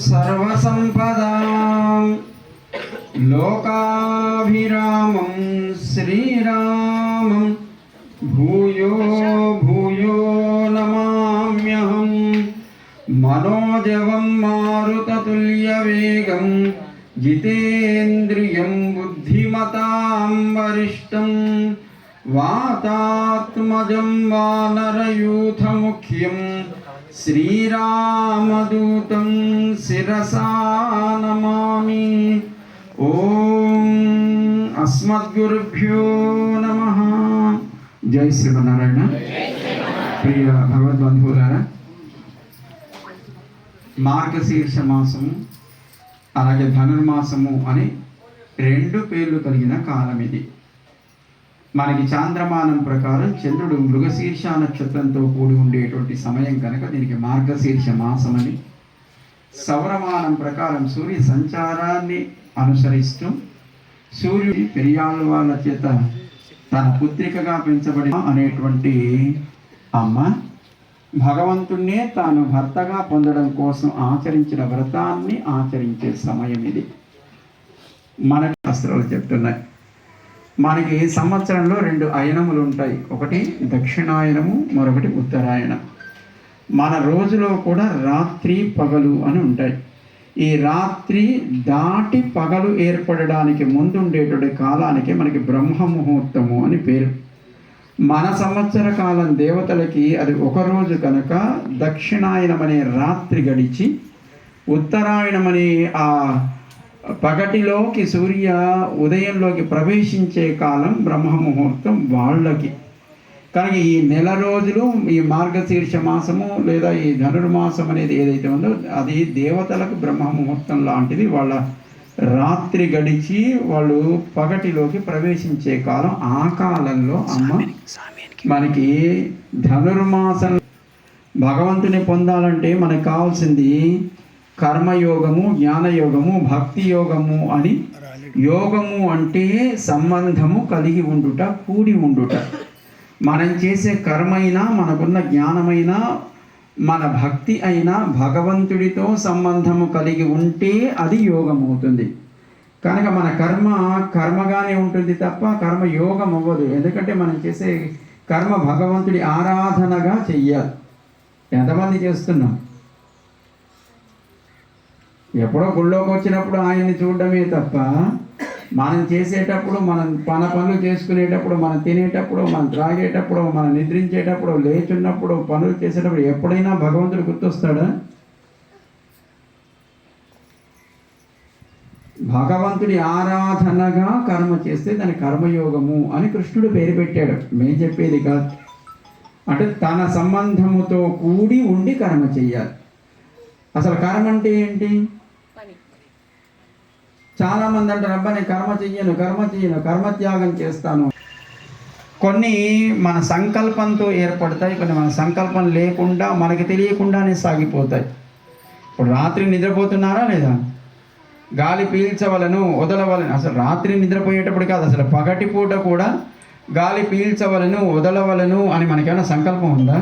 सर्वसंपदां लोकाभिरामं श्रीरामं भूयो भूयो नमाम्यहं मनोजवं मारुततुल्यवेगं जितेन्द्रियं बुद्धिमतां वरिष्ठं वातात्मजं वानरयूथमुख्यं श्रीरामदूतं शिरसा नमामि। ओम अस्मद्गुरुभ्यो नमः। जय श्रीमन्नारायण। प्रिय भगवद्बंधुవులారా, మార్గశీర్ష మాసము అలాగే ధనుర్మాసము అని రెండు పేర్లు కలిగిన కాలం ఇది. మనకి చాంద్రమానం ప్రకారం చంద్రుడు మృగశీర్ష నక్షత్రంతో కూడి ఉండేటువంటి సమయం కనుక దీనికి మార్గశీర్ష మాసం అని, సౌరమానం ప్రకారం సూర్య సంచారాన్ని అనుసరిస్తూ సూర్యుడి పెరియాళ్ళ వాళ్ళ చేత తన పుత్రికగా పెంచబడిన అనేటువంటి అమ్మ భగవంతుణ్ణే తాను భర్తగా పొందడం కోసం ఆచరించిన వ్రతాన్ని ఆచరించే సమయం ఇది. మన శాస్త్రాలు చెప్తున్నాయి, మనకి సంవత్సరంలో రెండు అయనములు ఉంటాయి. ఒకటి దక్షిణాయనము, మరొకటి ఉత్తరాయణం. మన రోజులో కూడా రాత్రి పగలు అని ఉంటాయి. ఈ రాత్రి దాటి పగలు ఏర్పడడానికి ముందు ఉండేటువంటి కాలానికి మనకి బ్రహ్మ ముహూర్తము అని పేరు. మన సంవత్సర కాలం దేవతలకి అది ఒక రోజు కనుక దక్షిణాయనం అనే రాత్రి గడిచి ఉత్తరాయణం అనే ఆ పగటిలోకి సూర్య ఉదయంలోకి ప్రవేశించే కాలం బ్రహ్మ ముహూర్తం వాళ్ళకి. కానీ ఈ నెల రోజులు ఈ మార్గశీర్ష మాసము లేదా ఈ ధనుర్మాసం అనేది ఏదైతే ఉందో అది దేవతలకు బ్రహ్మ ముహూర్తం లాంటిది. వాళ్ళ రాత్రి గడిచి వాళ్ళు పగటిలోకి ప్రవేశించే కాలం. ఆ కాలంలో అమ్మ మనకి ధనుర్మాసం భగవంతుని పొందాలంటే మనకు కావాల్సింది కర్మయోగము, జ్ఞానయోగము, భక్తి యోగము అని. యోగము అంటే సంబంధము కలిగి ఉండుట, కూడి ఉండుట. మనం చేసే కర్మైనా, మనకున్న జ్ఞానమైనా, మన భక్తి అయినా భగవంతుడితో సంబంధము కలిగి ఉంటే అది యోగం అవుతుంది. కనుక మన కర్మగానే ఉంటుంది తప్ప కర్మ యోగం అవ్వదు. ఎందుకంటే మనం చేసే కర్మ భగవంతుడి ఆరాధనగా చెయ్యాలి. ఎంతమంది చేస్తున్నాం? ఎప్పుడో గుళ్ళోకి వచ్చినప్పుడు ఆయన్ని చూడడమే తప్ప మనం చేసేటప్పుడు, మనం మన పనులు చేసుకునేటప్పుడు, మనం తినేటప్పుడు, మనం త్రాగేటప్పుడు, మనం నిద్రించేటప్పుడు, లేచున్నప్పుడు, పనులు చేసేటప్పుడు ఎప్పుడైనా భగవంతుడు గుర్తొస్తాడా? భగవంతుడి ఆరాధనగా కర్మ చేస్తే దాని కర్మయోగము అని కృష్ణుడు పేరు పెట్టాడు. మేము చెప్పేది కాదు. అంటే తన సంబంధముతో కూడి ఉండి కర్మ చెయ్యాలి. అసలు కర్మ అంటే ఏంటి? చాలామంది అంటారు, అబ్బా నేను కర్మ చెయ్యను, కర్మత్యాగం చేస్తాను. కొన్ని మన సంకల్పంతో ఏర్పడతాయి, కొన్ని మన సంకల్పం లేకుండా మనకి తెలియకుండానే సాగిపోతాయి. ఇప్పుడు రాత్రి నిద్రపోతున్నారా లేదా? గాలి పీల్చవలను, వదలవలను. అసలు రాత్రి నిద్రపోయేటప్పుడు కాదు, అసలు పగటి పూట కూడా గాలి పీల్చవలను, వదలవలను అని మనకేమైనా సంకల్పం ఉందా?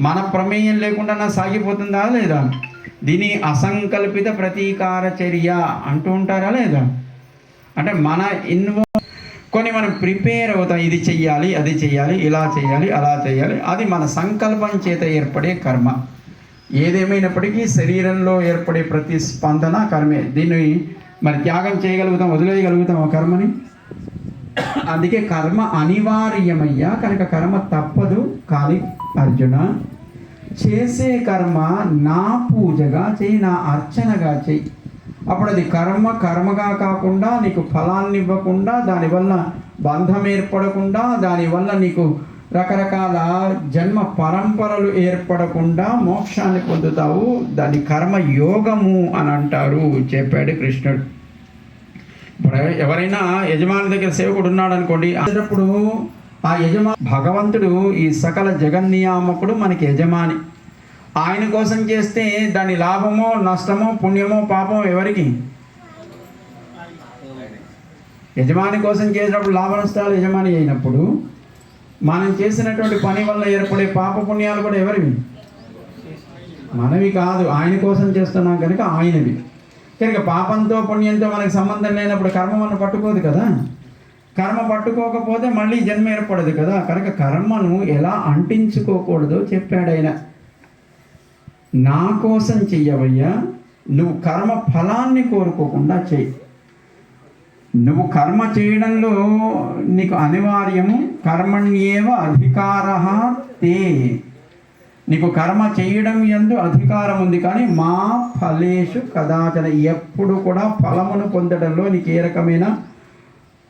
మన ప్రమేయం లేకుండా సాగిపోతుందా లేదా? దీని అసంకల్పిత ప్రతీకార చర్య అంటూ ఉంటారా లేదా? అంటే మన కొన్ని మనం ప్రిపేర్ అవుతాం, ఇది చెయ్యాలి, అది చెయ్యాలి, ఇలా చేయాలి, అలా చేయాలి. అది మన సంకల్పం చేత ఏర్పడే కర్మ. ఏదేమైనప్పటికీ శరీరంలో ఏర్పడే ప్రతి స్పందన కర్మే. దీన్ని మరి త్యాగం చేయగలుగుతాం, వదిలేయగలుగుతాం ఆ కర్మని. అందుకే కర్మ అనివార్యమయ్యా, కనుక కర్మ తప్పదు. కానీ అర్జున, చేసే కర్మ నా పూజగా చెయ్యి, నా అర్చనగా చెయ్యి. అప్పుడు అది కర్మగా కాకుండా నీకు ఫలాన్ని ఇవ్వకుండా, దానివల్ల బంధం ఏర్పడకుండా, దానివల్ల నీకు రకరకాల జన్మ పరంపరలు ఏర్పడకుండా మోక్షాన్ని పొందుతావు. దాని కర్మయోగము అని అంటారు, చెప్పాడు కృష్ణుడు. ఇప్పుడు ఎవరైనా యజమాని దగ్గర సేవకుడు ఉన్నాడు అనుకోండి, అప్పుడు ఆ భగవంతుడు ఈ సకల జగన్నియామకుడు, మనకి యజమాని. ఆయన కోసం చేస్తే దాని లాభమో, నష్టమో, పుణ్యమో, పాపమో ఎవరికి? యజమాని కోసం చేసినప్పుడు లాభ నష్టాలు యజమాని అయినప్పుడు, మనం చేసినటువంటి పని వల్ల ఏర్పడే పాప పుణ్యాలు కూడా ఎవరివి? మనవి కాదు, ఆయన కోసం చేస్తున్నాం కనుక ఆయనవి. కనుక పాపంతో పుణ్యంతో మనకి సంబంధం లేనప్పుడు కర్మ మనం పట్టుకోదు కదా. కర్మ పట్టుకోకపోతే మళ్ళీ జన్మ ఏర్పడదు కదా. కనుక కర్మను ఎలా అంటించుకోకూడదో చెప్పాడు ఆయన. నా కోసం చెయ్యవయ్యా, నువ్వు కర్మ ఫలాన్ని కోరుకోకుండా చెయ్యి. నువ్వు కర్మ చేయడంలో నీకు అనివార్యము, కర్మణ్యేవ అధికారః తే, నీకు కర్మ చేయడం యందు అధికారం ఉంది, కానీ మా ఫలేషు కదాచన, ఎప్పుడు కూడా ఫలమును పొందడంలో నీకు ఏ రకమైన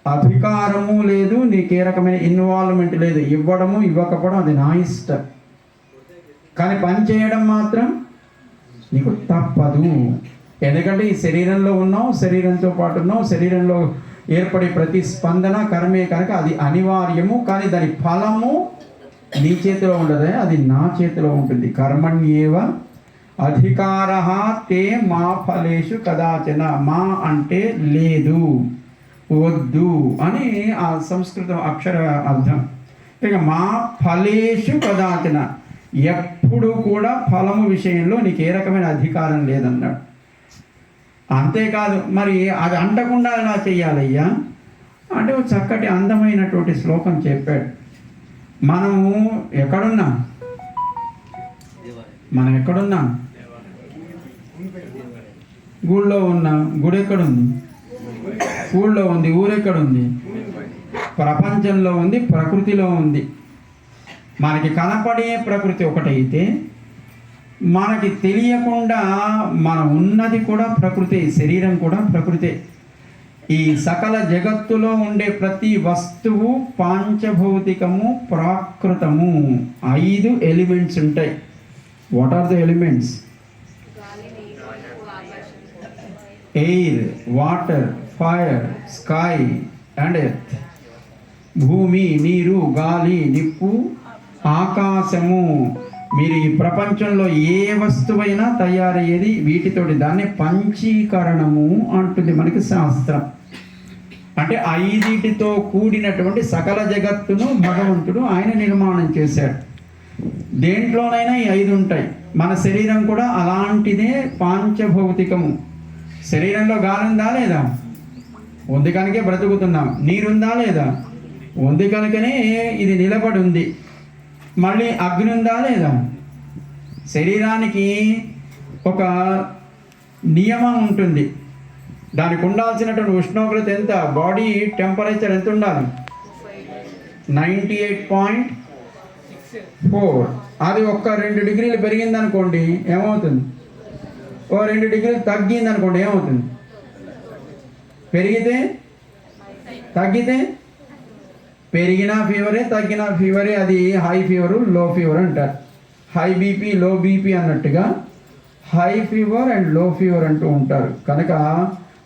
అధికారము లేదు, నీకు ఏ రకమైన ఇన్వాల్వ్మెంట్ లేదు. ఇవ్వడము ఇవ్వకపోవడం అది నా ఇష్టం, కానీ పని చేయడం మాత్రం నీకు తప్పదు. ఎందుకంటే ఈ శరీరంలో ఉన్నావు, శరీరంతో పాటు ఉన్నావు, శరీరంలో ఏర్పడే ప్రతి స్పందన కర్మే కనుక అది అనివార్యము, కానీ దాని ఫలము నీ చేతిలో ఉండదు, అది నా చేతిలో ఉంటుంది. కర్మణ్యేవ అధికారః తే మా ఫలేషు కదాచన. మా అంటే లేదు, వద్దు అని ఆ సంస్కృతం అక్షర అర్థం. ఇక మా ఫలేషు కదాచన, ఎప్పుడు కూడా ఫలము విషయంలో నీకు ఏ రకమైన అధికారం లేదన్నాడు. అంతేకాదు, మరి అది అంటకుండా ఎలా చెయ్యాలయ్యా అంటే ఒక చక్కటి అందమైనటువంటి శ్లోకం చెప్పాడు. మనము ఎక్కడున్నాం? మనం ఎక్కడున్నాం? గుళ్ళో ఉన్నాం. గుడి ఎక్కడుంది? ఊళ్ళో ఉంది. ఊరెక్కడుంది? ప్రపంచంలో ఉంది, ప్రకృతిలో ఉంది. మనకి కనపడే ప్రకృతి ఒకటైతే మనకి తెలియకుండా మనం ఉన్నది కూడా ప్రకృతి, శరీరం కూడా ప్రకృతి. ఈ సకల జగత్తులో ఉండే ప్రతి వస్తువు పాంచభౌతికము, ప్రాకృతము. 5 ఎలిమెంట్స్ ఉంటాయి. What are the elements? Air, water, fire, sky and earth. భూమి, నీరు, గాలి, నిప్పు, ఆకాశము. మీరు ఈ ప్రపంచంలో ఏ వస్తువైనా తయారయ్యేది వీటితోటి. దాన్ని పంచీకరణము అంటుంది మనకి శాస్త్రం. అంటే 5టితో కూడినటువంటి సకల జగత్తును భగవంతుడు ఆయన నిర్మాణం చేశాడు. దేంట్లోనైనా ఈ 5 ఉంటాయి. మన శరీరం కూడా అలాంటిదే, పాంచభౌతికము. శరీరంలో గాలి ఉందా లేదా? ఉంది కనుకే బ్రతుకుతున్నాం. నీరుందా లేదా? ఉంది కనుకనే ఇది నిలబడి ఉంది. మళ్ళీ అగ్ని ఉందా లేదా? శరీరానికి ఒక నియమం ఉంటుంది. దానికి ఉండాల్సినటువంటి ఉష్ణోగ్రత ఎంత? బాడీ టెంపరేచర్ ఎంత ఉండాలి? 98.4. అది ఒక్క 2 డిగ్రీలు పెరిగింది అనుకోండి ఏమవుతుంది? ఓ 2 డిగ్రీలు తగ్గింది అనుకోండి ఏమవుతుంది? పెరిగితే తగ్గితే పెరిగినా ఫీవరే, తగ్గినా ఫీవరే. అది హై ఫీవరు, లో ఫీవర్ అంటారు. హై బీపీ, లో బీపీ అన్నట్టుగా హై ఫీవర్ అండ్ లో ఫీవర్ అంటూ ఉంటారు. కనుక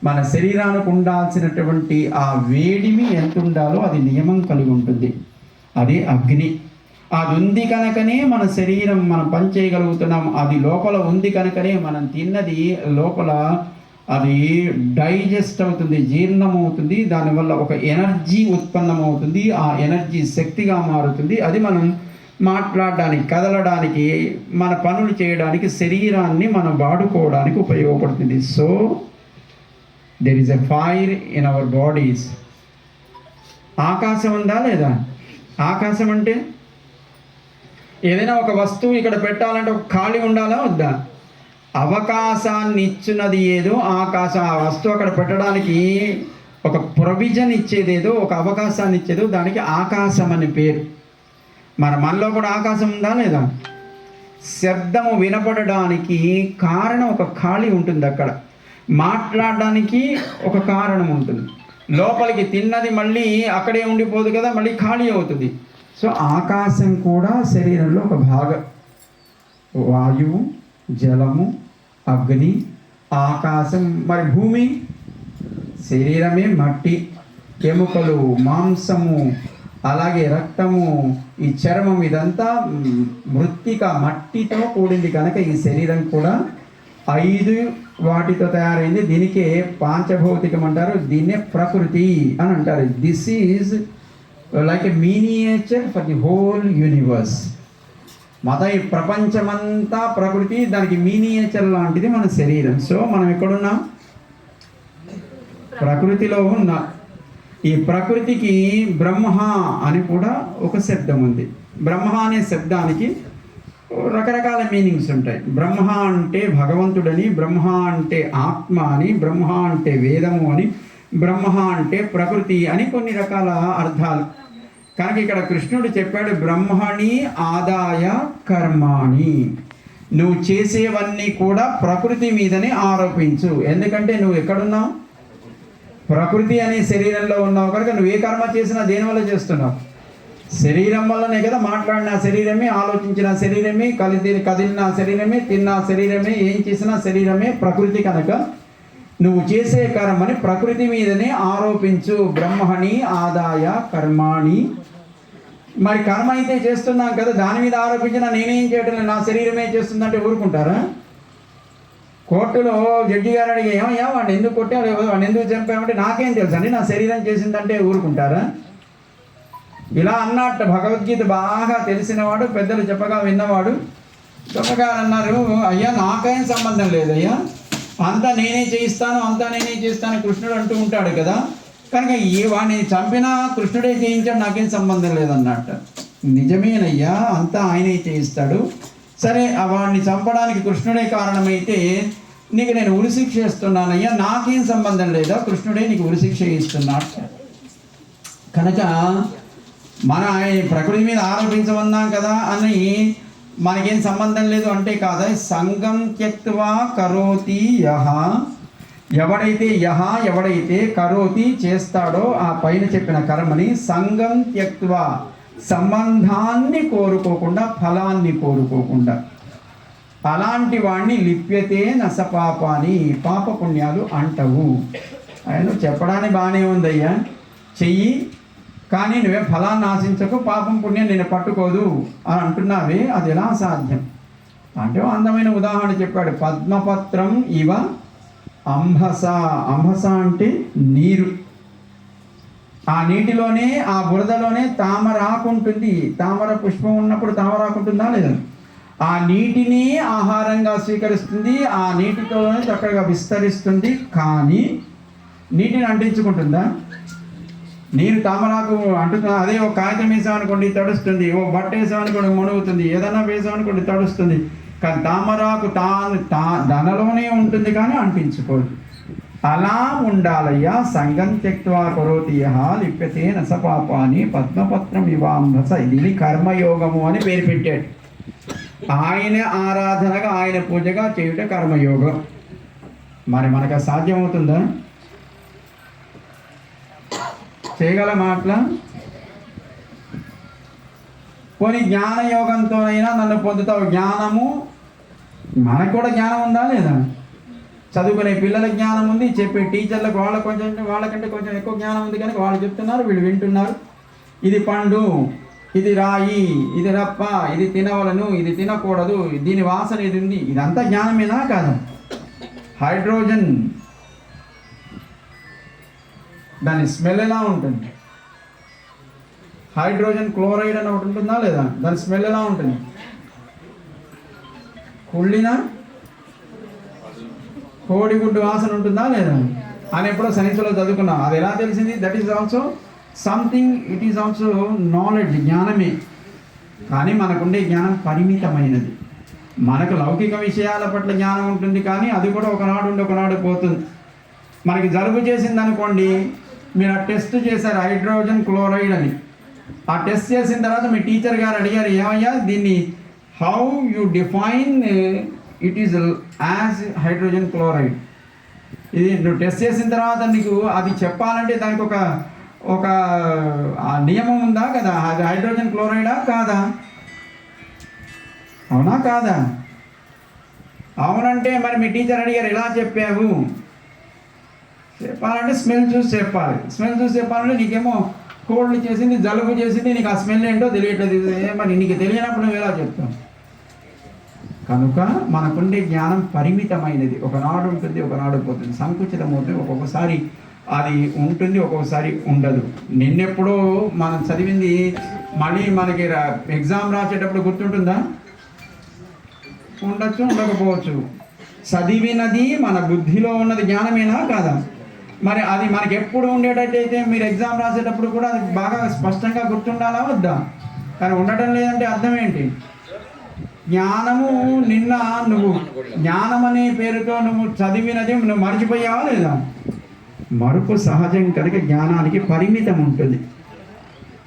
మన శరీరానికి ఉండాల్సినటువంటి ఆ వేడిమి ఎంత ఉండాలో అది నియమం కలిగి ఉంటుంది. అది అగ్ని. అది ఉంది కనుకనే మన శరీరం మనం పని చేయగలుగుతున్నాం. అది లోపల ఉంది కనుకనే మనం తిన్నది లోపల అది డైజెస్ట్ అవుతుంది, జీర్ణమవుతుంది. దానివల్ల ఒక ఎనర్జీ ఉత్పన్నమవుతుంది. ఆ ఎనర్జీ శక్తిగా మారుతుంది. అది మనం మాట్లాడడానికి, కదలడానికి, మన పనులు చేయడానికి, శరీరాన్ని మనం వాడుకోవడానికి ఉపయోగపడుతుంది. So there is a fire in our bodies. ఆకాశం ఉందా లేదా? ఆకాశం అంటే ఏదైనా ఒక వస్తువు ఇక్కడ పెట్టాలంటే ఒక ఖాళీ ఉండాలా వద్దా? అవకాశాన్ని ఇచ్చినది ఏదో ఆకాశం. ఆ వస్తువు అక్కడ పెట్టడానికి ఒక ప్రొవిజన్ ఇచ్చేదేదో, ఒక అవకాశాన్ని ఇచ్చేదో దానికి ఆకాశం అని పేరు. మనలో కూడా ఆకాశం ఉందా లేదా? శబ్దము వినపడడానికి కారణం ఒక ఖాళీ ఉంటుంది. అక్కడ మాట్లాడడానికి ఒక కారణం ఉంటుంది. లోపలికి తిన్నది మళ్ళీ అక్కడే ఉండిపోదు కదా, మళ్ళీ ఖాళీ అవుతుంది. సో ఆకాశం కూడా శరీరంలో ఒక భాగం. వాయువు, జలము, అగ్ని, ఆకాశం. మరి భూమి శరీరమే మట్టి, ఎముకలు, మాంసము, అలాగే రక్తము, ఈ చర్మం, ఇదంతా మృత్తిక, మట్టితో కూడింది కనుక ఈ శరీరం కూడా 5 వాటితో తయారైంది. దీనికే పాంచభౌతికం అంటారు. దీన్నే ప్రకృతి అని అంటారు. This is like a miniature for the whole universe. ఈ ప్రపంచమంతా ప్రకృతి, దానికి మీనియేచర్ లాంటిది మన శరీరం. సో మనం ఎక్కడున్నాం? ప్రకృతిలో ఉన్న ఈ ప్రకృతికి బ్రహ్మ అని కూడా ఒక శబ్దం ఉంది. బ్రహ్మ అనే శబ్దానికి రకరకాల మీనింగ్స్ ఉంటాయి. బ్రహ్మ అంటే భగవంతుడని, బ్రహ్మ అంటే ఆత్మ అని, బ్రహ్మ అంటే వేదము అని, బ్రహ్మ అంటే ప్రకృతి అని కొన్ని రకాల అర్థాలు. కనుక ఇక్కడ కృష్ణుడు చెప్పాడు, బ్రహ్మణి ఆదాయ కర్మాణి, నువ్వు చేసేవన్నీ కూడా ప్రకృతి మీదనే ఆరోపించు. ఎందుకంటే నువ్వు ఎక్కడున్నావు? ప్రకృతి అనే శరీరంలో ఉన్నావు కనుక నువ్వు ఏ కర్మ చేసినా దేనివల్ల చేస్తున్నావు? శరీరం వల్లనే కదా. మాట్లాడిన శరీరమే, ఆలోచించిన శరీరమే, కదిలిన శరీరమే, తిన్న శరీరమే, ఏం చేసినా శరీరమే ప్రకృతి. కనుక నువ్వు చేసే కర్మని ప్రకృతి మీదనే ఆరోపించు. బ్రహ్మణి ఆదాయ కర్మాణి. మరి కర్మ అయితే చేస్తున్నాం కదా, దాని మీద ఆరోపించిన నేనేం చేయటం లేదు, నా శరీరమే చేస్తుందంటే ఊరుకుంటారా? కోర్టులో జడ్జి గారు అడిగి, ఏమయ్యా వాడిని ఎందుకు కొట్టావు, వాడిని ఎందుకు చంపామంటే నాకేం తెలుసు అండి, నా శరీరం చేసిందంటే ఊరుకుంటారా? ఇలా అన్నట్టు భగవద్గీత బాగా తెలిసినవాడు, పెద్దలు చెప్పగా విన్నవాడు చెప్పగారు అన్నారు, అయ్యా నాకేం సంబంధం లేదయ్యా, అంతా నేనే చేయిస్తాను, అంతా నేనే చేస్తాను కృష్ణుడు అంటూ ఉంటాడు కదా. కనుక వాడిని చంపినా కృష్ణుడే చేయించాడు, నాకేం సంబంధం లేదన్నట్టు. నిజమేనయ్యా, అంతా ఆయనే చేయిస్తాడు. సరే, వాడిని చంపడానికి కృష్ణుడే కారణమైతే నీకు నేను ఉరిశిక్ష ఇస్తున్నానయ్యా, నాకేం సంబంధం లేదా, కృష్ణుడే నీకు ఉరిశిక్ష ఇస్తున్నాడు. కనుక మన ప్రకృతి మీద ఆరోపించమన్నాం కదా అని మనకేం సంబంధం లేదు అంటే కాదా. సంగం త్యక్త్వా కరోతి యహ, ఎవడైతే కరోతి చేస్తాడో ఆ పైన చెప్పిన కర్మని, సంగం త్యక్త్వా సంబంధాన్ని కోరుకోకుండా, ఫలాన్ని కోరుకోకుండా, అలాంటి వాడిని లిప్యతే నసపాపాని, పాపపుణ్యాలు అంటవు. ఆయన చెప్పడానికి బాగానే ఉందయ్యా, చెయ్యి కానీ నువ్వే ఫలాన్ని ఆశించకు, పాపం పుణ్యం నేను పట్టుకోదు అని అంటున్నావే, అది ఎలా సాధ్యం అంటే అందమైన ఉదాహరణ చెప్పాడు. పద్మపత్రం ఇవ అంబస. అంబస అంటే నీరు. ఆ నీటిలోనే, ఆ బురదలోనే తామరాకు ఉంటుంది. తామర పుష్పం ఉన్నప్పుడు తామరాకు ఉంటుందా లేదా? ఆ నీటిని ఆహారంగా స్వీకరిస్తుంది, ఆ నీటితోనే చక్కగా విస్తరిస్తుంది. కానీ నీటిని అంటించుకుంటుందా? నీరు తామరాకు అంటున్నా. అదే ఒక కాగితం వేసామనుకోండి తడుస్తుంది, ఓ బట్ట వేసామనుకోండి మునుగుతుంది, ఏదైనా వేసామనుకోండి తడుస్తుంది. కానీ తామరాకు దానిలోనే ఉంటుంది కానీ అంటించుకోదు. అలా ఉండాలయ్యా. సంగం త్యక్త్వా కరోతి యః లిప్యతే నసపాపాని పద్మపత్రం ఇవాంభస. ఇది కర్మయోగము అని పేరు పెట్టాడు. ఆయన ఆరాధనగా, ఆయన పూజగా చేయుట కర్మయోగం. మరి మనకు సాధ్యమవుతుందా? చేయగల మాటల పోనీ జ్ఞానయోగంతోనైనా నన్ను పొందుతావు. జ్ఞానము మనకు కూడా జ్ఞానం ఉందా లేదా? చదువుకునే పిల్లలకు జ్ఞానం ఉంది, చెప్పే టీచర్లకు వాళ్ళకంటే కొంచెం ఎక్కువ జ్ఞానం ఉంది కనుక వాళ్ళు చెప్తున్నారు, వీళ్ళు వింటున్నారు. ఇది పండు, ఇది రాయి, ఇది రప్ప, ఇది తినవలను, ఇది తినకూడదు, దీని వాసన ఇది ఉంది. ఇదంతా జ్ఞానమేనా కాదు? హైడ్రోజన్, దాని స్మెల్ ఎలా ఉంటుంది? హైడ్రోజన్ క్లోరైడ్ అని ఒకటి ఉంటుందా లేదా? దాని స్మెల్ ఎలా ఉంటుంది? కుళ్ళిన కోడిగుడ్డు వాసన ఉంటుందా లేదా అని ఎప్పుడో సైన్స్లో చదువుకున్నాం. అది ఎలా తెలిసింది? That is also something, it is also knowledge, జ్ఞానమే. కానీ మనకుండే జ్ఞానం పరిమితమైనది. మనకు లౌకిక విషయాల పట్ల జ్ఞానం ఉంటుంది, కానీ అది కూడా ఒకనాడు ఉండి ఒకనాడు పోతుంది. మనకి జలుబు చేసింది అనుకోండి, మీరు ఆ టెస్ట్ చేశారు హైడ్రోజన్ క్లోరైడ్ అని. ఆ టెస్ట్ చేసిన తర్వాత మీ టీచర్ గారు అడిగారు, ఏమయ్యా దీన్ని how you define it is as hydrogen chloride. ఇది నువ్వు టెస్ట్ చేసిన తర్వాత నీకు అది చెప్పాలంటే దానికి ఒక నియమం ఉందా కదా? అది హైడ్రోజన్ క్లోరైడా కాదా? అవునా కాదా? అవునంటే మరి మీ టీచర్ అడిగారు ఎలా చెప్పావు చెప్పాలంటే స్మెల్ చూసి చెప్పాలి. స్మెల్ చూసి చెప్పాలంటే నీకేమో కోల్డ్ చేసింది, జలుబు చేసింది, నీకు ఆ స్మెల్ ఏంటో తెలియట్లేదు. మరి నీకు తెలియనప్పుడు నువ్వు ఎలా చెప్తావు? కనుక మనకుండే జ్ఞానం పరిమితమైనది. ఒకనాడు ఉంటుంది, ఒకనాడు పోతుంది, సంకుచితం అవుతుంది. ఒక్కొక్కసారి అది ఉంటుంది, ఒక్కొక్కసారి ఉండదు. నిన్నెప్పుడో మనం చదివింది మళ్ళీ మనకి ఎగ్జామ్ రాసేటప్పుడు గుర్తుంటుందా? ఉండొచ్చు, ఉండకపోవచ్చు. చదివినది మన బుద్ధిలో ఉన్నది జ్ఞానమేనా కాదా? మరి అది మనకి ఎప్పుడు ఉండేటట్టయితే మీరు ఎగ్జామ్ రాసేటప్పుడు కూడా అది బాగా స్పష్టంగా గుర్తుండాలా వద్దా? కానీ ఉండటం లేదంటే అర్థం ఏంటి? జ్ఞానము నిన్న నువ్వు జ్ఞానం అనే పేరుతో నువ్వు చదివినది నువ్వు మర్చిపోయావా లేదా? మరుపు సహజం కనుక జ్ఞానానికి పరిమితం ఉంటుంది.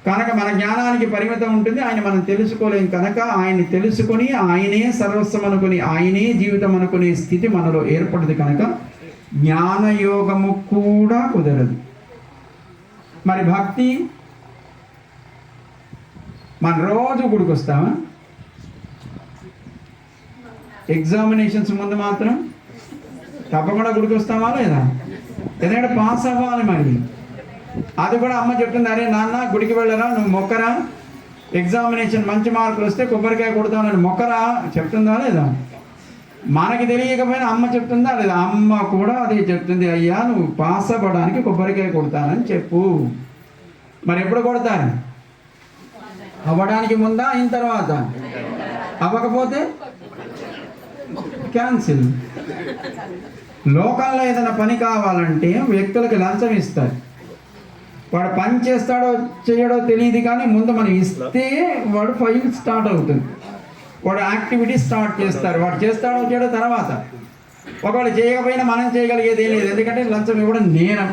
కనుక మన జ్ఞానానికి పరిమితం ఉంటుంది. ఆయన మనం తెలుసుకోలేం కనుక ఆయన్ని తెలుసుకొని ఆయనే సర్వస్వం అనుకుని ఆయనే జీవితం అనుకునే స్థితి మనలో ఏర్పడదు కనుక జ్ఞానయోగము కూడా కుదరదు. మరి భక్తి మన రోజు గుడికొస్తామా? ఎగ్జామినేషన్స్ ముందు మాత్రం తప్పకుండా గుడికొస్తామా లేదా? ఎందుకంటే పాస్ అవ్వాలి. మరి అది కూడా అమ్మ చెప్తుంది, అరే నాన్న గుడికి వెళ్ళరా, నువ్వు మొక్కరా, ఎగ్జామినేషన్ మంచి మార్కులు వస్తే కొబ్బరికాయ కొడతానని మొక్కరా చెప్తుందా లేదా? మనకి తెలియకపోయినా అమ్మ చెప్తుందా లేదా? అమ్మ కూడా అదే చెప్తుంది, అయ్యా నువ్వు పాస్ అవ్వడానికి కొబ్బరికాయ కొడతానని చెప్పు. మరి ఎప్పుడు కొడతాను? అవ్వడానికి ముందా, అయిన తర్వాత? అవ్వకపోతే క్యాన్సిల్. లోకంలో ఏదైనా పని కావాలంటే వ్యక్తులకు లంచం ఇస్తారు. వాడు పని చేస్తాడో చేయడో తెలియదు, కానీ ముందు మనం ఇస్తే వాడు ఫైల్ స్టార్ట్ అవుతుంది, వాడు యాక్టివిటీ స్టార్ట్ చేస్తారు. వాడు చేస్తాడో చేయడో తర్వాత. ఒకవేళ చేయకపోయినా మనం చేయగలిగేది ఏం లేదు, ఎందుకంటే లంచం ఇవ్వడం నేరం.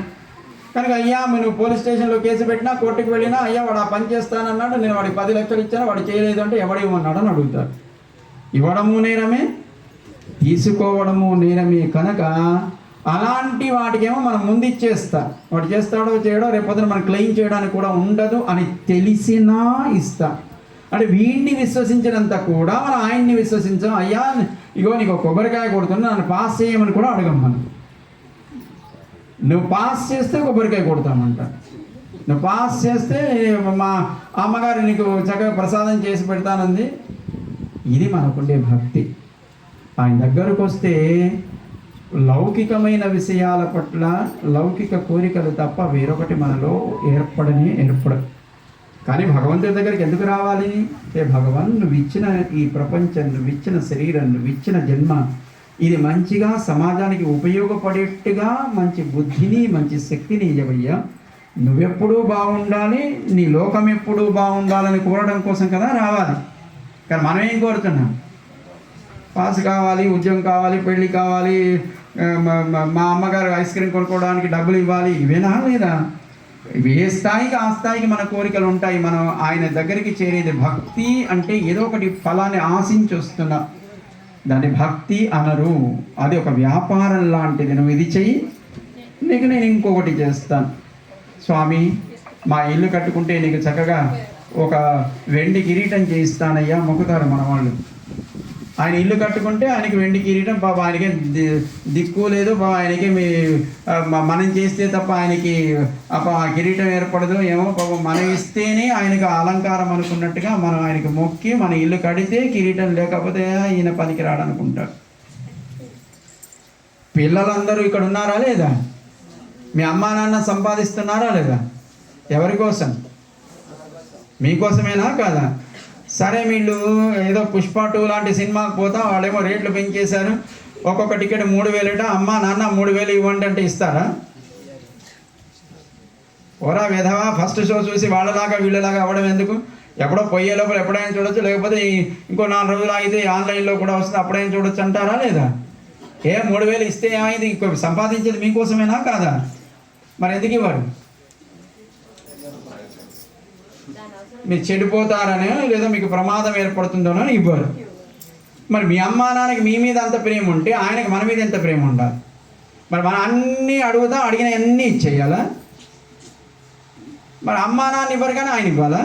కనుక అయ్యా నువ్వు పోలీస్ స్టేషన్లో కేసు పెట్టినా, కోర్టుకు వెళ్ళినా, అయ్యా వాడు ఆ పని చేస్తానన్నాడు, నేను వాడికి 10 లక్షలు ఇచ్చాను, వాడు చేయలేదు అంటే ఎవడు ఇవ్వన్నాడు అని అడుగుతారు. ఇవ్వడము నేరమే, తీసుకోవడము నేరమే. కనుక అలాంటి వాటికేమో మనం ముందు ఇచ్చేస్తాం. వాడు చేస్తాడో చేయడో రేపొద్దున మనం క్లెయిమ్ చేయడానికి కూడా ఉండదు అని తెలిసినా ఇస్తాం. అంటే వీడిని విశ్వసించినంత కూడా మనం ఆయన్ని విశ్వసించాం. అయ్యా ఇగో నీకు కొబ్బరికాయ కొడుతున్నా, నన్ను పాస్ చేయమని కూడా అడగం మనం. నువ్వు పాస్ చేస్తే కొబ్బరికాయ కొడతామంట. నువ్వు పాస్ చేస్తే మా అమ్మగారు నీకు చక్కగా ప్రసాదం చేసి పెడతానంది. ఇది మనకుండే భక్తి. ఆయన దగ్గరకు వస్తే లౌకికమైన విషయాల పట్ల లౌకిక కోరికలు తప్ప వేరొకటి మనలో ఏర్పడదు. కానీ భగవంతుడి దగ్గరికి ఎందుకు రావాలి? భగవాన్ నువ్వు ఇచ్చిన ఈ ప్రపంచం, నువ్వు ఇచ్చిన శరీరం, నువ్వు ఇచ్చిన జన్మ, ఇది మంచిగా సమాజానికి ఉపయోగపడేట్టుగా మంచి బుద్ధిని, మంచి శక్తిని ఇవ్వయ్యా. నువ్వెప్పుడూ బాగుండాలి, నీ లోకం ఎప్పుడూ బాగుండాలని కోరడం కోసం కదా రావాలి. కానీ మనం ఏం కోరుతున్నాం? పాస్ కావాలి, ఉద్యోగం కావాలి, పెళ్ళి కావాలి, మా అమ్మగారు ఐస్ క్రీమ్ కొనుక్కోవడానికి డబ్బులు ఇవ్వాలి, ఇవేనా లేదా? ఏ స్థాయికి ఆ స్థాయికి మన కోరికలు ఉంటాయి. మనం ఆయన దగ్గరికి చేరేది భక్తి అంటే ఏదో ఒకటి ఫలాన్ని ఆశించి వస్తున్నా, దాన్ని భక్తి అనరు. అది ఒక వ్యాపారం లాంటిది. నువ్వు ఇది చెయ్యి, నీకు నేను ఇంకొకటి చేస్తాను. స్వామి మా ఇల్లు కట్టుకుంటే నీకు చక్కగా ఒక వెండి కిరీటం చేయిస్తానయ్యా మొక్కుతారు మన వాళ్ళు. ఆయన ఇల్లు కట్టుకుంటే ఆయనకి వెండి కిరీటం, పాప ఆయనకి దిక్కు లేదు, పాప ఆయనకి మనం చేస్తే తప్ప ఆయనకి ఆ కిరీటం ఏర్పడదు ఏమో, పాప మనం ఇస్తేనే ఆయనకు అలంకారం అనుకున్నట్టుగా మనం ఆయనకి మొక్కి మన ఇల్లు కడితే కిరీటం లేకపోతే ఈయన పనికి రాడనుకుంటాడు. పిల్లలందరూ ఇక్కడ ఉన్నారా లేదా? మీ అమ్మా నాన్న సంపాదిస్తున్నారా లేదా? ఎవరి కోసం? మీకోసమేనా కాదా? సరే వీళ్ళు ఏదో పుష్ప 2 లాంటి సినిమాకి పోతాం, వాళ్ళేమో రేట్లు పెంచేశారు, ఒక్కొక్క టికెట్ 3,000 అమ్మా నాన్న 3,000 ఇవ్వండి అంటే ఇస్తారా? ఓరా విధవా, ఫస్ట్ షో చూసి వాళ్ళలాగా వీళ్ళలాగా అవ్వడం ఎందుకు? ఎప్పుడో పోయే లోపల ఎప్పుడైనా చూడొచ్చు, లేకపోతే ఇంకో 4 రోజులు అయితే ఆన్లైన్లో కూడా వస్తుంది, అప్పుడైనా చూడొచ్చు అంటారా లేదా? 3,000 ఇస్తే ఏమైంది? సంపాదించేది మీకోసమేనా కాదా? మరి ఎందుకు ఇవ్వరు? మీరు చెడిపోతారనే లేదా మీకు ప్రమాదం ఏర్పడుతుందోనో ఇవ్వరు. మరి మీ అమ్మా నాన్నకి మీ మీద అంత ప్రేమ ఉంటే ఆయనకి మన మీద ఎంత ప్రేమ ఉండాలి? మరి మనం అన్నీ అడుగుతా, అడిగిన అన్నీ ఇచ్చేయాలా? మరి అమ్మా నాన్న ఇవ్వరు కానీ ఆయన ఇవ్వాలా?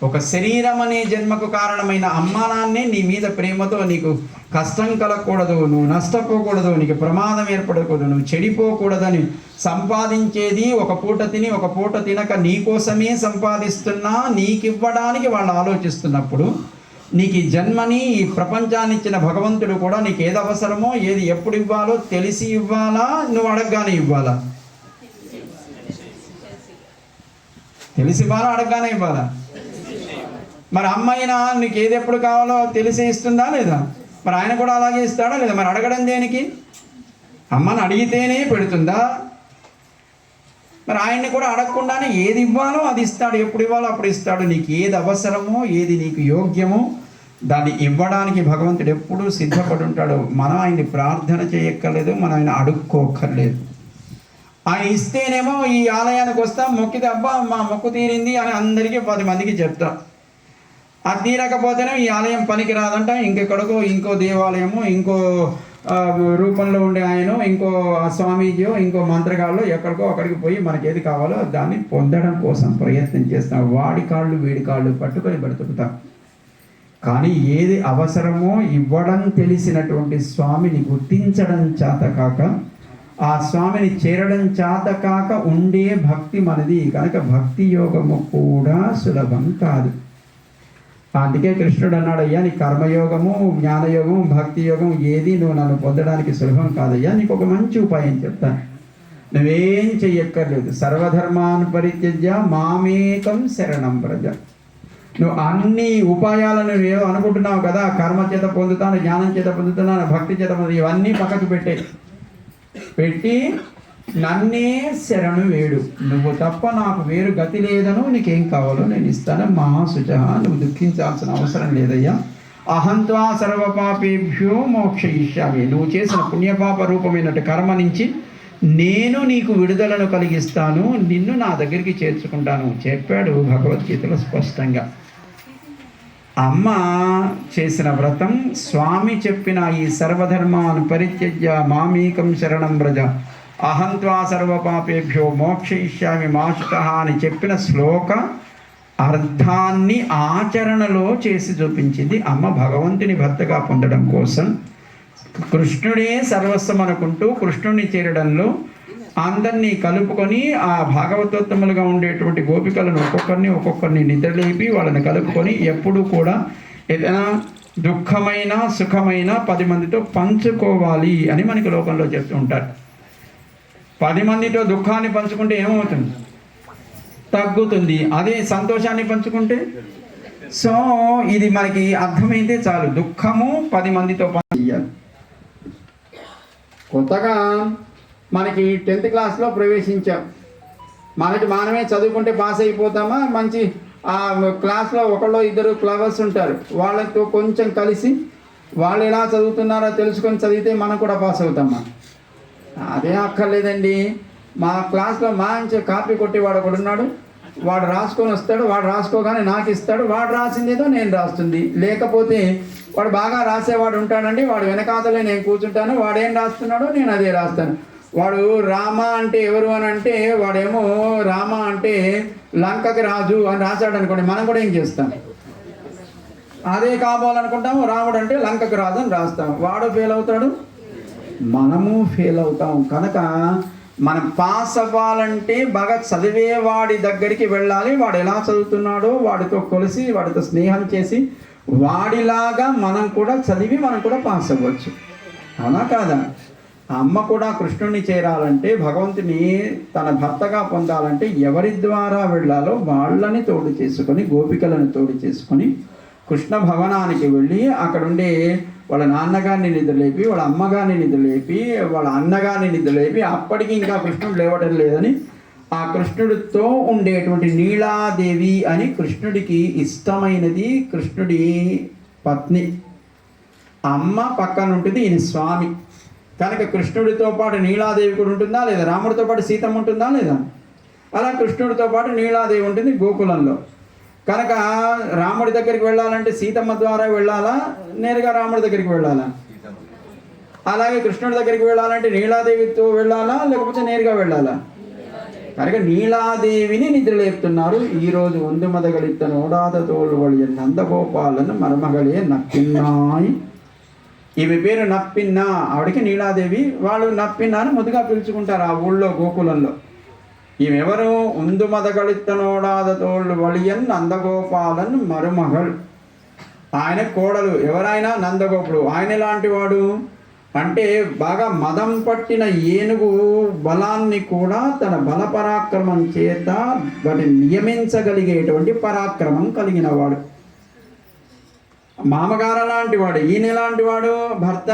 ఒక శరీరం అనే జన్మకు కారణమైన అమ్మా నాన్నే నీ మీద ప్రేమతో నీకు కష్టం కలగకూడదు, నువ్వు నష్టపోకూడదు, నీకు ప్రమాదం ఏర్పడకూడదు, నువ్వు చెడిపోకూడదని సంపాదించేది ఒక పూట తిని ఒక పూట తినక నీకోసమే సంపాదిస్తున్నా నీకివ్వడానికి వాళ్ళు ఆలోచిస్తున్నప్పుడు నీకు ఈ జన్మని ఈ ప్రపంచాన్ని ఇచ్చిన భగవంతుడు కూడా నీకు ఏది అవసరమో ఏది ఎప్పుడు ఇవ్వాలో తెలిసి ఇవ్వాలా, నువ్వు అడగగానే ఇవ్వాలా? తెలిసి ఇవ్వాలా, అడగగానే ఇవ్వాలా? మరి అమ్మైనా నీకు ఏది ఎప్పుడు కావాలో తెలిసి ఇస్తుందా లేదా? మరి ఆయన కూడా అలాగే ఇస్తాడా లేదా? మరి అడగడం దేనికి? అమ్మని అడిగితేనే పెడుతుందా? మరి ఆయన్ని కూడా అడగకుండానే ఏది ఇవ్వాలో అది ఇస్తాడు, ఎప్పుడు ఇవ్వాలో అప్పుడు ఇస్తాడు. నీకు ఏది అవసరమో, ఏది నీకు యోగ్యమో దాన్ని ఇవ్వడానికి భగవంతుడు ఎప్పుడూ సిద్ధపడి ఉంటాడు. మనం ఆయన్ని ప్రార్థన చేయక్కర్లేదు, మనం ఆయన అడుక్కోక్కర్లేదు. ఆయన ఇస్తేనేమో ఈ ఆలయానికి వస్తాం, మొక్కితే అబ్బా మా మొక్కు తీరింది అని అందరికీ 10 మందికి చెప్తాం. అది తీరకపోతేనే ఈ ఆలయం పనికి రాదంట, ఇంకెక్కడికో ఇంకో దేవాలయము, ఇంకో రూపంలో ఉండే ఆయన, ఇంకో స్వామీజీయో, ఇంకో మంత్రగాళ్ళు ఎక్కడికో అక్కడికి పోయి మనకి ఏది కావాలో దాన్ని పొందడం కోసం ప్రయత్నం చేస్తాం. వాడి కాళ్ళు వీడి కాళ్ళు పట్టుకొని బ్రతుకుతాం. కానీ ఏది అవసరమో ఇవ్వడం తెలిసినటువంటి స్వామిని గుర్తించడం చేతకాక, ఆ స్వామిని చేరడం చేతకాక ఉండే భక్తి మనది. కనుక భక్తి యోగము కూడా సులభం కాదు. అందుకే కృష్ణుడు అన్నాడు, అయ్యా నీ కర్మయోగము, జ్ఞానయోగము, భక్తి యోగం ఏది నువ్వు నన్ను పొందడానికి సులభం కాదయ్యా, నీకు ఒక మంచి ఉపాయం చెప్తాను. నువ్వేం చెయ్యక్కర్లేదు. సర్వధర్మాన్ పరిత్యజ్య మామేకం శరణం వ్రజ. నువ్వు అన్ని ఉపాయాలను ఏదో అనుకుంటున్నావు కదా, కర్మ చేత పొందుతాను, జ్ఞానం చేత పొందుతున్నాను, భక్తి చేత పొందుతాను, ఇవన్నీ పక్కకు పెట్టి నన్నే శరణు వేడు. నువ్వు తప్ప నాకు వేరు గతి లేదను, నీకేం కావాలో నేను ఇస్తాను. మహాశుచ, నువ్వు దుఃఖించాల్సిన అవసరం లేదయ్యా. అహంత్వా సర్వపాపేభ్యో మోక్షయిష్యామి. నువ్వు చేసిన పుణ్యపాప రూపమైనట్టు కర్మ నుంచి నేను నీకు విడుదలను కలిగిస్తాను, నిన్ను నా దగ్గరికి చేర్చుకుంటాను చెప్పాడు భగవద్గీతలో స్పష్టంగా. అమ్మ చేసిన వ్రతం, స్వామి చెప్పిన ఈ సర్వధర్మాన్ పరిత్యజ్య మామేకం శరణం వ్రజ అహంత్వా సర్వపాపేభ్యో మోక్షయిష్యామి మాశుత అని చెప్పిన శ్లోక అర్థాన్ని ఆచరణలో చేసి చూపించింది అమ్మ. భగవంతుని భర్తగా పొందడం కోసం కృష్ణుడే సర్వస్వం అనుకుంటూ కృష్ణుడిని చేరడంలో అందరినీ కలుపుకొని ఆ భాగవతోత్తములుగా ఉండేటువంటి గోపికలను ఒక్కొక్కరిని నిద్రలేపి వాళ్ళని కలుపుకొని ఎప్పుడూ కూడా ఏదైనా దుఃఖమైన సుఖమైన 10 మందితో పంచుకోవాలి అని మనకి లోకంలో చెప్తూ ఉంటారు. 10 మందితో దుఃఖాన్ని పంచుకుంటే ఏమవుతుంది? తగ్గుతుంది. అదే సంతోషాన్ని పంచుకుంటే, సో ఇది మనకి అర్థమైతే చాలు. దుఃఖము 10 మందితో పంచుకోవాలి. కొత్తగా మనకి 10th క్లాస్లో ప్రవేశించాం. మనమే చదువుకుంటే పాస్ అయిపోతామా? మంచి ఆ క్లాస్లో ఒకళ్ళు ఇద్దరు క్లవర్స్ ఉంటారు, వాళ్ళతో కొంచెం కలిసి వాళ్ళు ఎలా చదువుతున్నారో తెలుసుకొని చదివితే మనం కూడా పాస్ అవుతామా? అదే అక్కర్లేదండి. మా క్లాస్లో మంచి కాపీ కొట్టేవాడు ఒకడు ఉన్నాడు. వాడు రాసుకొని వస్తాడు, వాడు రాసుకోగానే నాకు ఇస్తాడు, వాడు రాసిందేదో నేను రాస్తుంది. లేకపోతే వాడు బాగా రాసేవాడు ఉంటాడండి, వాడు వెనకాతలే నేను కూర్చుంటాను, వాడేం రాస్తున్నాడో నేను అదే రాస్తాను. వాడు రామ అంటే ఎవరు అని అంటే వాడేమో రామ అంటే లంకకి రాజు అని రాశాడు అనుకోండి, మనం కూడా ఏం చేస్తాం? అదే కావాలనుకుంటాము. రాముడు అంటే లంకకి రాజు అని రాస్తాం. వాడు ఫెయిల్ అవుతాడు, మనము ఫెయిల్ అవుతాం. కనుక మనం పాస్ అవ్వాలంటే బాగా చదివేవాడి దగ్గరికి వెళ్ళాలి. వాడు ఎలా చదువుతున్నాడో వాడితో కొలిసి వాడితో స్నేహం చేసి వాడిలాగా మనం కూడా చదివి మనం కూడా పాస్ అవ్వచ్చు. అవునా కాదా? అమ్మ కూడా కృష్ణుడిని చేరాలంటే, భగవంతుని తన భర్తగా పొందాలంటే ఎవరి ద్వారా వెళ్ళాలో వాళ్ళని తోడు చేసుకొని, గోపికలను తోడు చేసుకొని కృష్ణ భవనానికి వెళ్ళి అక్కడుండే వాళ్ళ నాన్నగారిని నిద్రలేపి, వాళ్ళ అమ్మగారిని నిద్రలేపి, వాళ్ళ అన్నగారిని నిద్రలేపి, అప్పటికి ఇంకా కృష్ణుడు లేవడం లేదని ఆ కృష్ణుడితో ఉండేటువంటి నీలాదేవి అని కృష్ణుడికి ఇష్టమైనది, కృష్ణుడి పత్ని అమ్మ పక్కన ఉంటుంది, ఈయన స్వామి. కనుక కృష్ణుడితో పాటు నీలాదేవి కూడా ఉంటుందా లేదా? రాముడితో పాటు సీతమ్మ ఉంటుందా లేదా? అలా కృష్ణుడితో పాటు నీలాదేవి ఉంటుంది గోకులంలో. కనుక రాముడి దగ్గరికి వెళ్ళాలంటే సీతమ్మ ద్వారా వెళ్ళాలా, నేరుగా రాముడి దగ్గరికి వెళ్ళాలా? అలాగే కృష్ణుడి దగ్గరికి వెళ్ళాలంటే నీలాదేవితో వెళ్ళాలా, లేకపోతే నేరుగా వెళ్ళాలా? కనుక నీలాదేవిని నిద్రలేపుతున్నారు. ఈరోజు ఒందు మదగలిత్త నోడాద తోళ్ళు వళియ నందగోపాలను మరమగలే నప్పిన్నాయి. ఈమె పేరు నప్పిన్న, ఆవిడకి నీలాదేవి. వాళ్ళు నప్పిన్న అని ముద్దుగా పిలుచుకుంటారు ఆ ఊళ్ళో గోకులంలో. ఈమెవరు? ఒందు మదగలిత్త నోడాద తోళ్ళు వళియన్ నందగోపాలన్ మరుమగల్. ఆయన కోడలు. ఎవరైనా నందగోపుడు. ఆయన ఎలాంటి వాడు అంటే బాగా మదం పట్టిన ఏనుగు బలాన్ని కూడా తన బల పరాక్రమం చేత వాటిని నియమించగలిగేటువంటి పరాక్రమం కలిగిన వాడు. మామగారు లాంటి వాడు, ఈయన ఎలాంటి వాడు భర్త.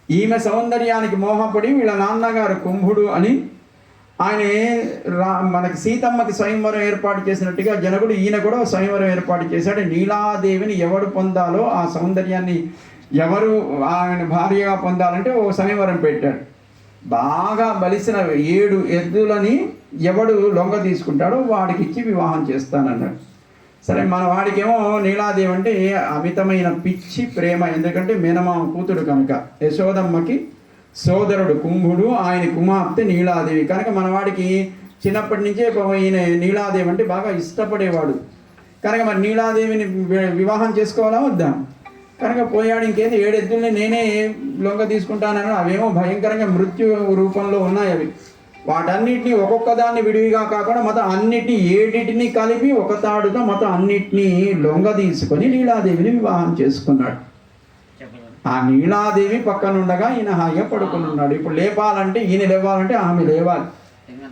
ఈమె సౌందర్యానికి మోహపడి వీళ్ళ నాన్నగారు కుంభుడు అని ఆయన మనకి సీతమ్మకి స్వయంవరం ఏర్పాటు చేసినట్టుగా జనకుడు ఈయన కూడా స్వయంవరం ఏర్పాటు చేశాడు. నీలాదేవిని ఎవడు పొందాలో, ఆ సౌందర్యాన్ని ఎవరు ఆయన భార్యగా పొందాలంటే ఓ స్వయంవరం పెట్టాడు. బాగా బలిసిన 7 ఎద్దులని ఎవడు లొంగ తీసుకుంటాడో వాడికి ఇచ్చి వివాహం చేస్తానన్నాడు. సరే, మన వాడికేమో నీలాదేవి అంటే అమితమైన పిచ్చి ప్రేమ. ఎందుకంటే మేనమామ కూతుడు కనుక. యశోదమ్మకి సోదరుడు కుంభుడు, ఆయన కుమార్తె నీలాదేవి కనుక మనవాడికి చిన్నప్పటి నుంచే ఈయన నీలాదేవి అంటే బాగా ఇష్టపడేవాడు కనుక మరి నీలాదేవిని వివాహం చేసుకోవాలా వద్దా? కనుక పోయాడు. ఇంకేంది 7 ఎద్దుల్ని నేనే లొంగ తీసుకుంటానని. అవేమో భయంకరంగా మృత్యు రూపంలో ఉన్నాయి. అవి వాటన్నిటిని ఒక్కొక్క దాన్ని విడివిగా కాకుండా మొత్తం అన్నిటినీ 7టిని కలిపి ఒక తాడుతో మొత్తం అన్నిటినీ లొంగ తీసుకొని నీలాదేవిని వివాహం చేసుకున్నాడు. ఆ నీలాదేవి పక్కన ఉండగా ఈయన హాయిగా పడుకుని ఉన్నాడు. ఇప్పుడు లేపాలంటే ఈయన లేవాలంటే ఆమె లేవాలి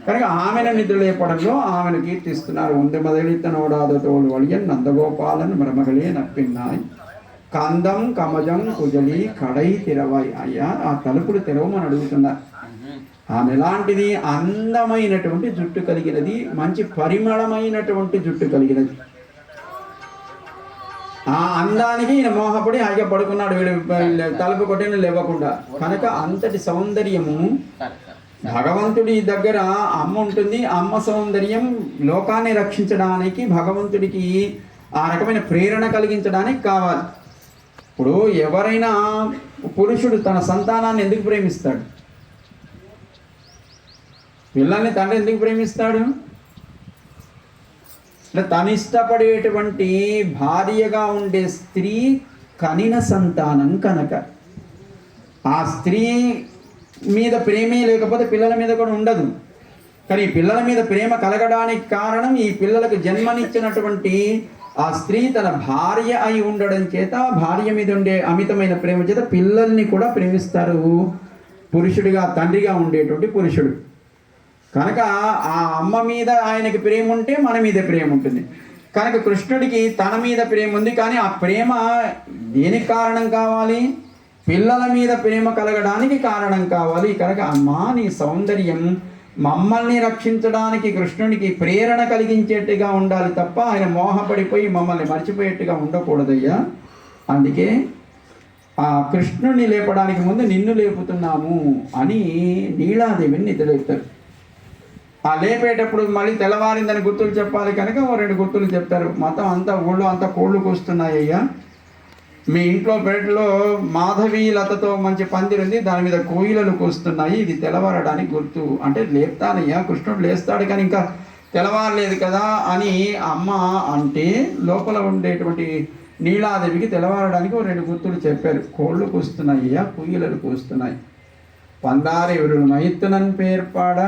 కనుక ఆమెను నిద్ర లేపడంలో ఆమెను కీర్తిస్తున్నారు. ఉండి మొదలితనోడాద తోడు వలియన్ నందగోపాలను మరమగలే నప్పిన్నాయి కందం కమజం కుజలి కడై తెరవాయి. అయ్యా, ఆ తలుపులు తెరవమని అడుగుతున్నారు. ఆమె ఎలాంటిది? అందమైనటువంటి జుట్టు కలిగినది, మంచి పరిమళమైనటువంటి జుట్టు కలిగినది. ఆ అందానికి ఈయన మోహపడి హాయిగా పడుకున్నాడు. వీడు తలుపు కొట్టిన లేవకుండా. కనుక అంతటి సౌందర్యము భగవంతుడి దగ్గర అమ్మ ఉంటుంది. అమ్మ సౌందర్యం లోకాన్ని రక్షించడానికి, భగవంతుడికి ఆ రకమైన ప్రేరణ కలిగించడానికి కావాలి. ఇప్పుడు ఎవరైనా పురుషుడు తన సంతానాన్ని ఎందుకు ప్రేమిస్తాడు? పిల్లల్ని తండ్రి ఎందుకు ప్రేమిస్తాడు? తను ఇష్టపడేటువంటి భార్యగా ఉండే స్త్రీ కనిన సంతానం కనుక ఆ స్త్రీ మీద ప్రేమే లేకపోతే పిల్లల మీద కూడా ఉండదు. కానీ పిల్లల మీద ప్రేమ కలగడానికి కారణం ఈ పిల్లలకు జన్మనిచ్చినటువంటి ఆ స్త్రీ తన భార్య అయి ఉండడం చేత, భార్య మీద ఉండే అమితమైన ప్రేమ చేత పిల్లల్ని కూడా ప్రేమిస్తారు. పురుషుడిగా తండ్రిగా ఉండేటువంటి పురుషుడు కనుక ఆ అమ్మ మీద ఆయనకి ప్రేమ ఉంటే మన మీద ప్రేమ ఉంటుంది. కనుక కృష్ణుడికి తన మీద ప్రేమ ఉంది. కానీ ఆ ప్రేమ దేనికి కారణం కావాలి? పిల్లల మీద ప్రేమ కలగడానికి కారణం కావాలి. కనుక అమ్మా, నీ సౌందర్యం మమ్మల్ని రక్షించడానికి కృష్ణుడికి ప్రేరణ కలిగించేట్టుగా ఉండాలి తప్ప ఆయన మోహపడిపోయి మమ్మల్ని మర్చిపోయేట్టుగా ఉండకూడదయ్యా. అందుకే ఆ కృష్ణుడిని లేపడానికి ముందు నిన్ను లేపుతున్నాము అని నీలాదేవిని నిద్రలేపుతారు. ఆ లేపేటప్పుడు మళ్ళీ తెల్లవారిందని గుర్తులు చెప్పాలి కనుక 2 గుర్తులు చెప్తారు. మొత్తం అంతా ఊళ్ళో అంతా కోళ్ళు కూస్తున్నాయ్యా. మీ ఇంట్లో పెరట్లో మాధవీ లతతో మంచి పందిరి ఉంది, దాని మీద కోయిలలు కూస్తున్నాయి. ఇది తెల్లవారడానికి గుర్తు అంటే లేపుతానయ్యా. కృష్ణుడు లేస్తాడు కానీ ఇంకా తెల్లవారలేదు కదా అని అమ్మ అంటే లోపల ఉండేటువంటి నీలాదేవికి తెల్లవారడానికి 2 గుర్తులు చెప్పారు. కోళ్ళు కూస్తున్నాయ్యా, కోయిలలు కూస్తున్నాయి. పందారి విరులు మైత్తునన్ పేర్పాడ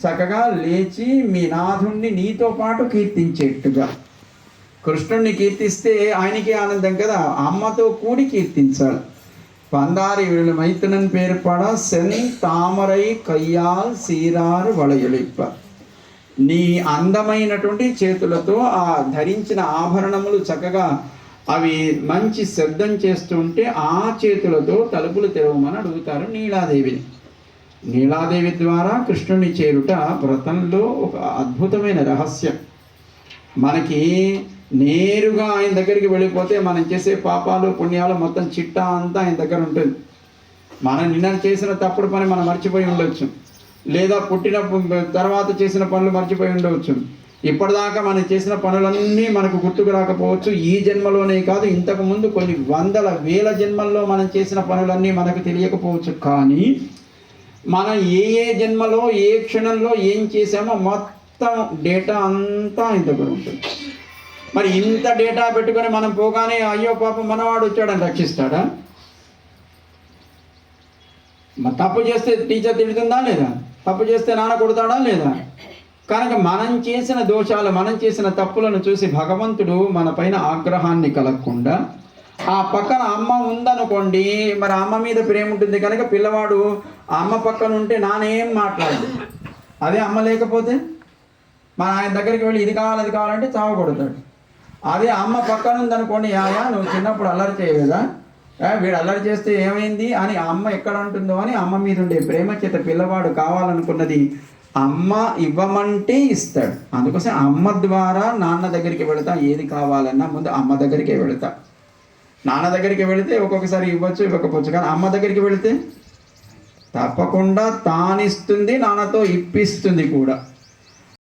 చక్కగా లేచి మీ నాథుణ్ణి నీతో పాటు కీర్తించేట్టుగా. కృష్ణుణ్ణి కీర్తిస్తే ఆయనకి ఆనందం కదా, అమ్మతో కూడి కీర్తించాలి. పందారి విరులు మైత్తునన్ పేర్పాడ సెన్ తామరై కయ్యాల్ సీరారు వళయలిప్ప. నీ అందమైనటువంటి చేతులతో ఆ ధరించిన ఆభరణములు చక్కగా అవి మంచి శబ్దం చేస్తుంటే ఆ చేతులతో తలుపులు తెరవమని అడుగుతారు నీలాదేవిని. నీలాదేవి ద్వారా కృష్ణుని చేరుట వ్రతంలో ఒక అద్భుతమైన రహస్యం. మనకి నేరుగా ఆయన దగ్గరికి వెళ్ళిపోతే మనం చేసే పాపాలు పుణ్యాలు మొత్తం చిట్టా అంతా ఆయన దగ్గర ఉంటుంది. మనం నిన్న చేసిన తప్పుడు పని మనం మర్చిపోయి ఉండొచ్చు, లేదా పుట్టిన తర్వాత చేసిన పనులు మర్చిపోయి ఉండవచ్చు. ఇప్పటిదాకా మనం చేసిన పనులన్నీ మనకు గుర్తుకు రాకపోవచ్చు. ఈ జన్మలోనే కాదు, ఇంతకు ముందు కొన్ని వందల వేల జన్మల్లో మనం చేసిన పనులన్నీ మనకు తెలియకపోవచ్చు. కానీ మనం ఏ జన్మలో ఏ క్షణంలో ఏం చేసామో మొత్తం డేటా అంతా ఆయన దగ్గర ఉంటుంది. మరి ఇంత డేటా పెట్టుకొని మనం పోగానే అయ్యో పాపం మనవాడు వచ్చాడని రక్షిస్తాడా? తప్పు చేస్తే టీచర్ తిడుతుందా లేదా? తప్పు చేస్తే నాన్న కొడతాడా లేదా? కనుక మనం చేసిన దోషాలు, మనం చేసిన తప్పులను చూసి భగవంతుడు మన పైన ఆగ్రహాన్ని కలగకుండా, ఆ పక్కన అమ్మ ఉందనుకోండి, మరి అమ్మ మీద ప్రేమ ఉంటుంది కనుక పిల్లవాడు అమ్మ పక్కన ఉంటే నానేం మాట్లాడదు. అదే అమ్మ లేకపోతే మన ఆయన దగ్గరికి వెళ్ళి ఇది కావాలి అది కావాలంటే చావకొడతాడు. అదే అమ్మ పక్కన ఉందనుకోండి, యాయా నువ్వు చిన్నప్పుడు అల్లరి చేయవు కదా, వీడు అల్లరి చేస్తే ఏమైంది అని అమ్మ ఎక్కడ అంటుందో అని అమ్మ మీద ఉండే ప్రేమ చేత పిల్లవాడు కావాలనుకున్నది అమ్మ ఇవ్వమంటే ఇస్తాడు. అందుకోసం అమ్మ ద్వారా నాన్న దగ్గరికి వెళతా, ఏది కావాలన్నా ముందు అమ్మ దగ్గరికే వెళతా. నాన్న దగ్గరికి వెళితే ఒక్కొక్కసారి ఇవ్వచ్చు, ఇవ్వకపోవచ్చు, కానీ అమ్మ దగ్గరికి వెళితే తప్పకుండా తానిస్తుంది, నాన్నతో ఇప్పిస్తుంది కూడా.